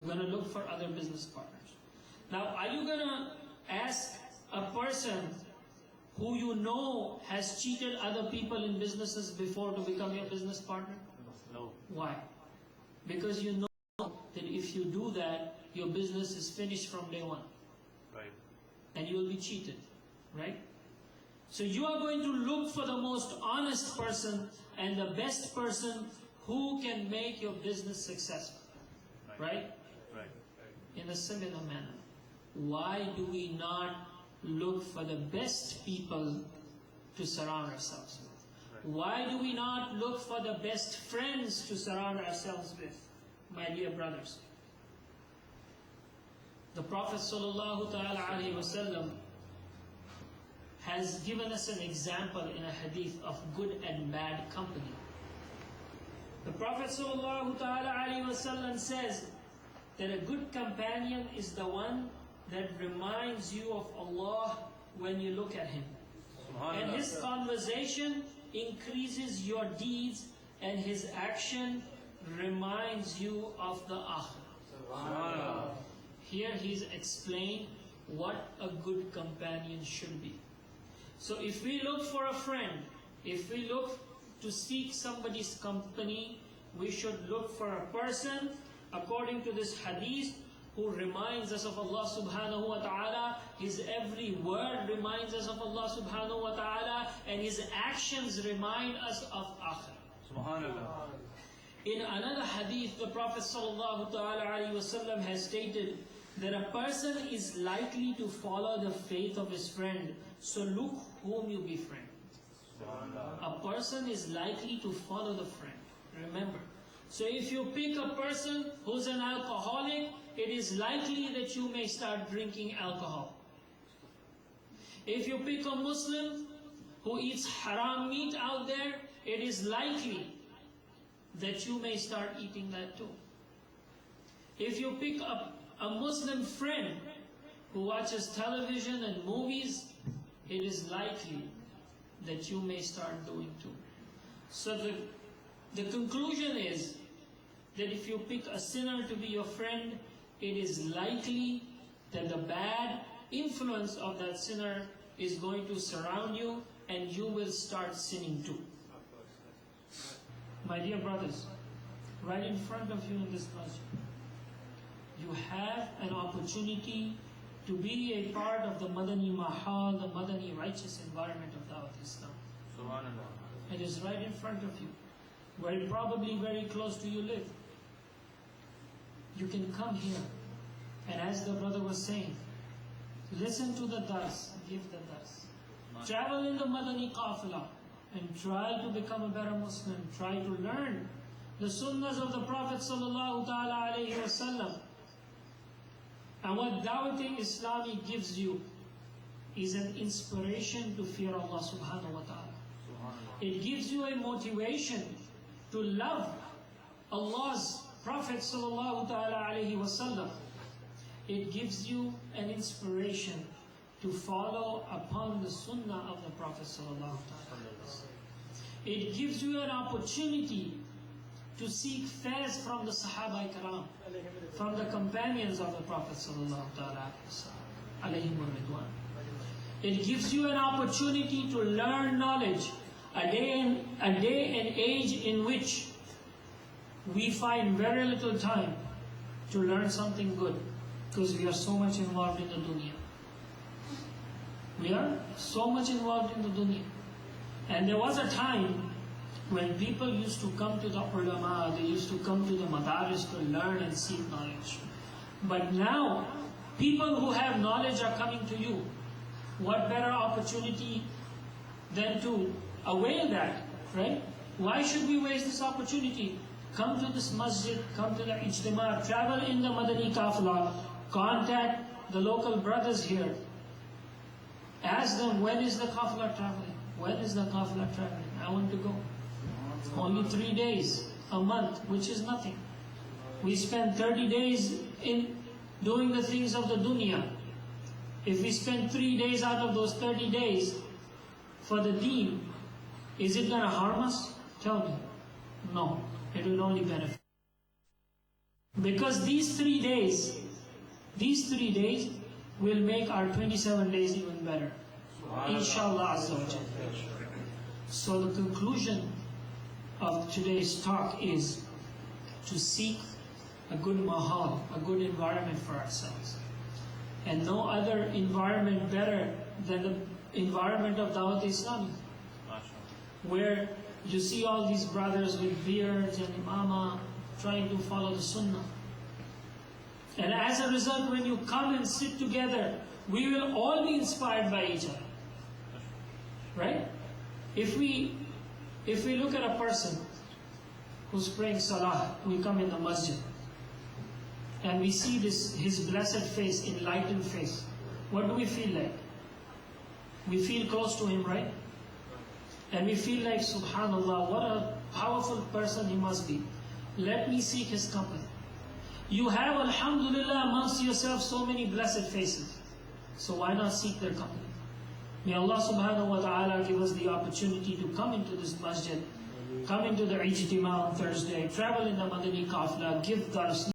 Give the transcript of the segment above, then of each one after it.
going to look for other business partners. Now, are you going to ask a person who you know has cheated other people in businesses before to become your business partner? No. Why? Because you know that if you do that, your business is finished from day one. Right. And you will be cheated, right? So you are going to look for the most honest person and the best person who can make your business successful, right? Right. In a similar manner, why do we not look for the best people to surround ourselves with? Why do we not look for the best friends to surround ourselves with, my dear brothers? The Prophet ﷺ has given us an example in a hadith of good and bad company. The Prophet ﷺ says that a good companion is the one that reminds you of Allah when you look at him. And his conversation increases your deeds, and his action reminds you of the Akhirah. Here he's explained what a good companion should be. So if we look for a friend, if we look to seek somebody's company, we should look for a person, according to this hadith, who reminds us of Allah subhanahu wa ta'ala. His every word reminds us of Allah subhanahu wa ta'ala, and his actions remind us of Akhirah. Subhanallah. In another hadith, the Prophet sallallahu ta'ala alayhi wa sallam has stated that a person is likely to follow the faith of his friend, so look whom you befriend. A person is likely to follow the friend. Remember. So if you pick a person who's an alcoholic, it is likely that you may start drinking alcohol. If you pick a Muslim who eats haram meat out there, it is likely that you may start eating that too. If you pick up a Muslim friend who watches television and movies, it is likely that you may start doing too. So the conclusion is that if you pick a sinner to be your friend, it is likely that the bad influence of that sinner is going to surround you, and you will start sinning too. My dear brothers, right in front of you in this masjid, you have an opportunity to be a part of the Madani Mahal, the Madani righteous environment of Dawat-e-Islam. Subhanallah. It is right in front of you, very probably very close to you live. You can come here, and as the brother was saying, listen to the dars, give the dars. Travel in the Madani Qafila and try to become a better Muslim. Try to learn the sunnahs of the Prophet sallallahu ta'ala alayhi wa sallam. And what Da'wat-e-Islami gives you is an inspiration to fear Allah subhanahu wa ta'ala. It gives you a motivation to love Allah's Prophet sallallahu ta'ala alayhi wa sallam. It gives you an inspiration to follow upon the sunnah of the Prophet sallallahu ta'ala alayhi wa sallam. It gives you an opportunity to seek fairs from the Sahaba-e-Kiram, from the companions of the Prophet sallallahu ta'ala alayhi wa sallam. It gives you an opportunity to learn knowledge, a day and age in which we find very little time to learn something good, because we are so much involved in the dunya. We are so much involved in the dunya. And there was a time when people used to come to the ulama, they used to come to the madaris to learn and seek knowledge. But now, people who have knowledge are coming to you. What better opportunity than to avail that, right? Why should we waste this opportunity? Come to this masjid, come to the Ijtima, travel in the Madani Qafla, contact the local brothers here. Ask them, when is the Qafla traveling? When is the Qafla traveling? I want to go. Only 3 days a month, which is nothing. We spend 30 days in doing the things of the dunya. If we spend 3 days out of those 30 days for the deen, is it going to harm us? Tell me. No, it will only benefit. Because these 3 days will make our 27 days even better. Inshallah Azza wa Jalla. So the conclusion of today's talk is to seek a good mahal, a good environment for ourselves. And no other environment better than the environment of Dawat-e-Islami, where you see all these brothers with beards and imama trying to follow the sunnah. And as a result, when you come and sit together, we will all be inspired by each other. Right? If we look at a person who's praying salah, we come in the masjid, and we see his blessed face, enlightened face, what do we feel like? We feel close to him, right? And we feel like, subhanallah, what a powerful person he must be. Let me seek his company. You have, alhamdulillah, amongst yourselves so many blessed faces. So why not seek their company? May Allah subhanahu wa ta'ala give us the opportunity to come into this masjid, come into the Ijtima on Thursday, travel in the Madani Qafla, give dars,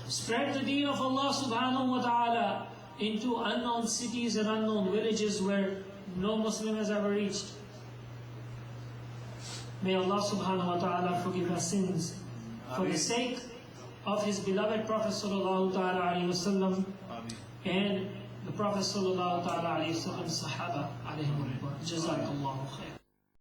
spread the deen of Allah subhanahu wa ta'ala into unknown cities and unknown villages where no Muslim has ever reached. May Allah subhanahu wa ta'ala forgive our sins for the sake of His beloved Prophet sallallahu ta'ala alayhi wa sallam and the Prophet sallallahu ta'ala alayhi wa sallam Sahaba alayhim wa ridwan. Jazakallahu khair.